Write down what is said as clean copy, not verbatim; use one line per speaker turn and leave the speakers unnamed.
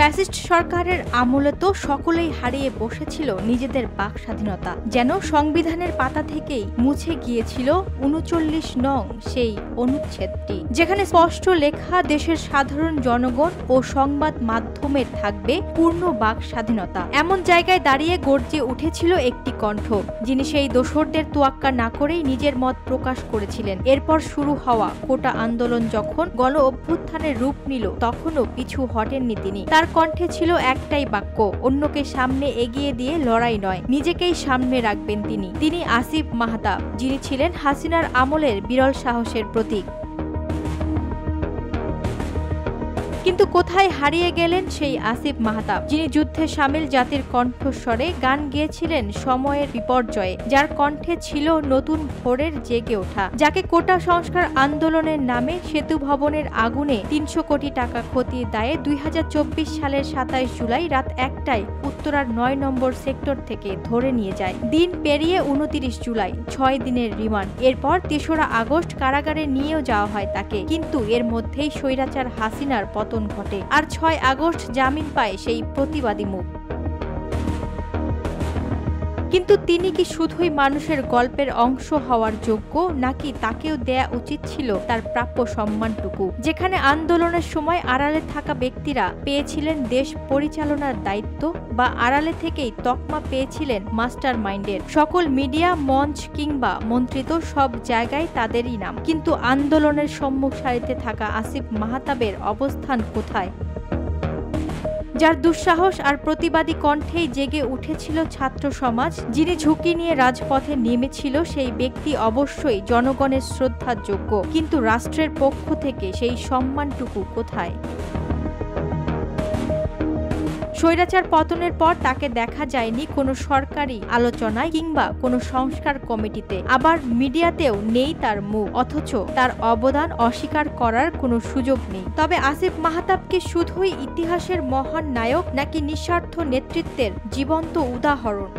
Fascist সরকারের আমলে তো সকলেই হারিয়ে বসেছিল নিজেদের বাক স্বাধীনতা, যেন সংবিধানের পাতা থেকেই মুছে গিয়েছিল ৩৯ নং সেই অনুচ্ছেদটি, যেখানে স্পষ্ট লেখা দেশের সাধারণ জনগণ ও সংবাদ মাধ্যমের থাকবে পূর্ণ বাক স্বাধীনতা। এমন জায়গায় দাঁড়িয়ে গর্জে উঠেছিল একটি কণ্ঠ, যিনি সেই দোসরদের তোয়াক্কা না করেই নিজের মত প্রকাশ করেছিলেন। এরপর শুরু হওয়া কোটা আন্দোলন যখন গণ অভ্যুত্থানের রূপ নিল, তখনও পিছু হটেননি তিনি। তার কণ্ঠে ছিল একটাই বাক্য, অন্যকে সামনে এগিয়ে দিয়ে লড়াই নয়, নিজেকেই সামনে রাখবেন তিনি। তিনি আসিফ মাহতাব, যিনি ছিলেন হাসিনার আমলের বিরল সাহসের প্রতীক। কিন্তু কোথায় হারিয়ে গেলেন সেই আসিফ মাহতাব, যিনি যুদ্ধে সামিল জাতির কণ্ঠস্বরে গান গেয়েছিলেন সময়ের বিপর্যয়ে, যার কণ্ঠে ছিল নতুন ভোরের জেগে ওঠা, যাকে কোটা সংস্কার আন্দোলনের নামে সেতু ভবনের আগুনে ৩০০ কোটি টাকা ক্ষতির দায়ে ২০২৪ সালের ২৭ জুলাই রাত ১টায় উত্তরার ৯ নম্বর সেক্টর থেকে ধরে নিয়ে যায়। দিন পেরিয়ে ২৯ জুলাই, ৬ দিনের রিমান্ড। এরপর ৩রা আগস্ট কারাগারে নিয়েও যাওয়া হয় তাকে, কিন্তু এর মধ্যেই স্বৈরাচার হাসিনার পতন ঘটে, আর ৬ আগস্ট জামিন পায় সেই প্রতিবাদী মুখ। কিন্তু তিনি কি শুধুই মানুষের গল্পের অংশ হওয়ার যোগ্য, নাকি তাকেও দেয়া উচিত ছিল তার প্রাপ্য সম্মানটুকু? যেখানে আন্দোলনের সময় আড়ালে থাকা ব্যক্তিরা পেয়েছিলেন দেশ পরিচালনার দায়িত্ব, বা আড়ালে থেকেই তকমা পেয়েছিলেন মাস্টার মাইন্ডের। সকল মিডিয়া, মঞ্চ কিংবা মন্ত্রিত সব জায়গায় তাদেরই নাম, কিন্তু আন্দোলনের সম্মুখ সারিতে থাকা আসিফ মাহতাবের অবস্থান কোথায়? যার দুঃসাহস আর প্রতিবাদী কণ্ঠেই জেগে উঠেছিল ছাত্র সমাজ, যিনি ঝুঁকি নিয়ে রাজপথে নেমেছিল, সেই ব্যক্তি অবশ্যই জনগণের শ্রদ্ধার যোগ্য, কিন্তু রাষ্ট্রের পক্ষ থেকে সেই সম্মানটুকু কোথায়? স্বৈরাচার পতনের পর তাকে দেখা যায়নি কোনো সরকারি আলোচনায় কিংবা কোনো সংস্কার কমিটিতে, আবার মিডিয়াতেও নেই তার মুখ, অথচ তার অবদান অস্বীকার করার কোনো সুযোগ নেই। তবে আসিফ মাহতাব কি শুধুই ইতিহাসের মহান নায়ক, নাকি নিঃস্বার্থ নেতৃত্বের জীবন্ত উদাহরণ?